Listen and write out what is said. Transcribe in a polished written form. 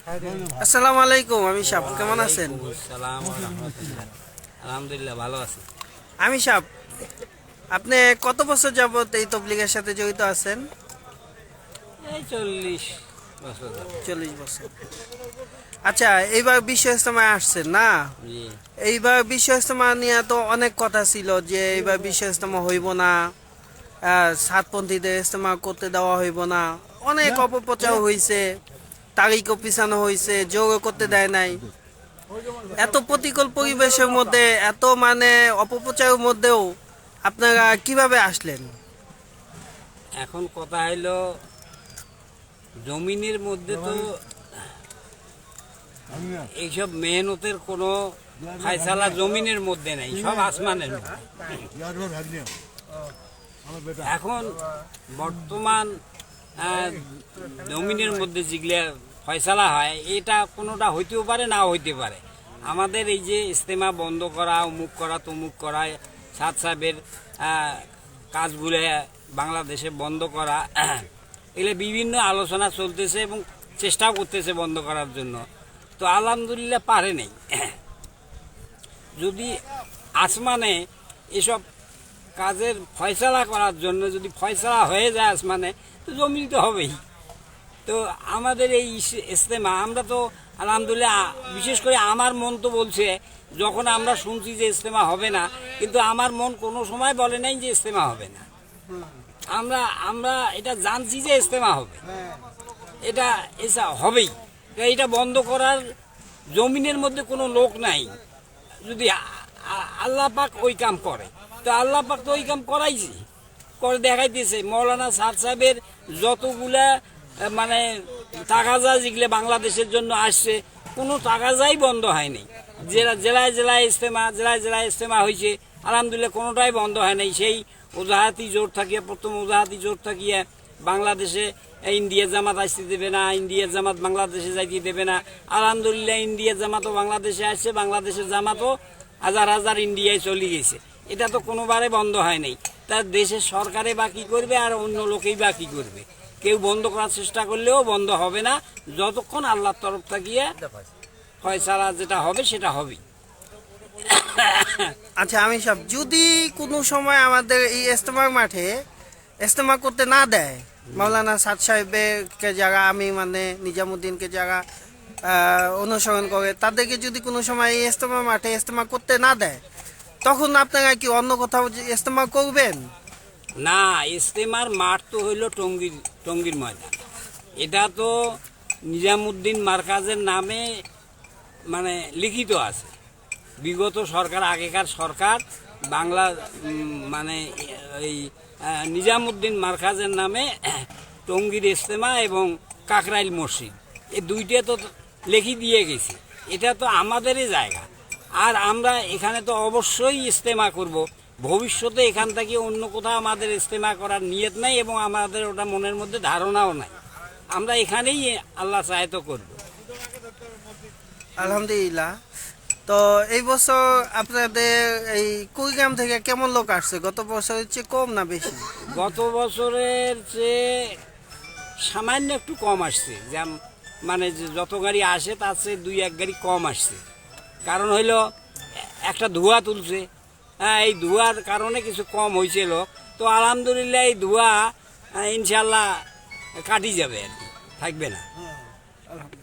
আসসালামু আলাইকুম। আমি সাপ, কেমন আছেন? সালাম রাহমাতুল্লাহ। আলহামদুলিল্লাহ ভালো আছি। আমি সাপ, আপনি কত বছর যাবত এই তবলিগের সাথে জড়িত আছেন? এই 40 বছর যাবত। 40 বছর। আচ্ছা, এইবার বিশ্ব ইজতেমায় আসছেন না? জি। এইবার বিশ্ব ইজতেমা নিয়ে তো অনেক কথা ছিল যে এইবার বিশ্ব ইজতেমা হইব না, সাতপন্থীদের ইজতেমা করতে দেওয়া হইব না, অনেক অপপ্রচার হয়েছে, তারিখও পিছানো হয়েছে, যোগও করতে দেয় নাই। এত প্রতিকূল পরিবেশের মধ্যে, এত অপপ্রচারের মধ্যেও আপনারা কিভাবে আসলেন? এখন কথা হইলো জমিনের মধ্যে তো এইসব মেহনতের কোনো ফায়সালা জমিনের মধ্যে নেই, সব আসমানের মধ্যে। এখন বর্তমান জমিনের মধ্যে যেগুলো ফয়সালা হয় এটা কোনোটা হইতেও পারে, না হইতে পারে। আমাদের এই যে ইজতেমা বন্ধ করা, অমুক করা, তমুক করা, সাত সাহেবের কাজগুলো বাংলাদেশে বন্ধ করা, এগুলো বিভিন্ন আলোচনা চলতেছে এবং চেষ্টাও করতেছে বন্ধ করার জন্য। তো আলহামদুলিল্লাহ পারে নেই। যদি আসমানে এসব কাজের ফয়সালা করার জন্য যদি ফয়সালা হয়ে যায় আসমানে, তো জমি তো হবেই। তো আমাদের এই ইজতেমা আমরা তো আলহামদুলিল্লাহ, বিশেষ করে আমার মন তো বলছে, যখন আমরা শুনছি যে ইজতেমা হবে না, কিন্তু আমার মন কোনো সময় বলে নাই যে ইজতেমা হবে না। আমরা আমরা এটা জানছি যে ইজতেমা হবে, এটা এসা হবেই। এটা বন্ধ করার জমিনের মধ্যে কোনো লোক নাই। যদি আল্লাহ পাক ওই কাম করে, তো আল্লাহ পাক তো ওই কাম করাইছি, করে দেখাইতেছে। মৌলানা সাদ সাহেবের যতগুলা তাগাজা যেগুলো বাংলাদেশের জন্য আসছে, কোনো তাগাজাই বন্ধ হয়নি। জেলায় জেলায় ইজতেমা হয়েছে, আলহামদুলিল্লাহ কোনোটাই বন্ধ হয় নাই। সেই ওজাহাতি জোর থাকিয়া, প্রথম ওজাহাতি জোর থাকিয়া বাংলাদেশে ইন্ডিয়া জামাত আসতে দেবে না, ইন্ডিয়া জামাত বাংলাদেশে যাইতে দেবে না। আলহামদুলিল্লাহ ইন্ডিয়া জামাতও বাংলাদেশে আসছে, বাংলাদেশের জামাতও হাজার হাজার ইন্ডিয়ায় চলে গেছে। এটা তো কোনোবারে বন্ধ হয় নাই। তার দেশের সরকারে বা কী করবে, আর অন্য লোকেই বা কী করবে? কেউ বন্ধ করার চেষ্টা করলেও বন্ধ হবে না, যতক্ষণ আল্লাহর তরফ থাকিয়ে ফয়সালা যেটা হবে সেটা হবেই। আচ্ছা, আমি সাহেব, যদি কোনো সময় আমাদের এই ইজতেমার মাঠে ইজতেমা করতে না দেয়, মাওলানা সাদ সাহেবকে যারা আমি নিজামুদ্দিনকে যারা অনুসরণ করে, তাদেরকে যদি কোনো সময় এই ইজতেমার মাঠে ইজতেমা করতে না দেয়, তখন আপনারা কি অন্য কোথাও ইজতেমা করবেন? না, ইজতেমার মাঠ তো হইল টঙ্গীর ময়দান। এটা তো নিজামুদ্দিন মার্কাজের নামে লিখিত আছে। বিগত সরকার, আগেকার সরকার বাংলা এই নিজামুদ্দিন মার্কাজের নামে টঙ্গীর ইজতেমা এবং কাকরাইল মসজিদ, এই দুইটা তো লিখি দিয়ে গেছে। এটা তো আমাদেরই জায়গা, আর আমরা এখানে তো অবশ্যই ইজতেমা করব। ভবিষ্যতে এখান থেকে অন্য কোথাও আমাদের ইজতেমা করার নিয়ত নাই, এবং আমাদের ওটা মনের মধ্যে ধারণাও নাই। আমরা এখানেই আল্লাহ চায় তো করব। আলহামদুলিল্লাহ। তো এই বছর আপনাদের এই কুড়িগ্রাম থেকে কেমন লোক আসছে? গত বছরের চেয়ে কম না বেশি? গত বছরের চেয়ে সামান্য একটু কম আসছে। যে যত গাড়ি আসে তার চেয়ে 2-1 গাড়ি কম আসছে। কারণ হইল একটা ধোঁয়া তুলছে, এই ধোঁয়ার কারণে কিছু কম হয়েছিল। তো আলহামদুলিল্লাহ এই ধোঁয়া ইনশাল্লাহ কাটি যাবে, আর কি থাকবে না।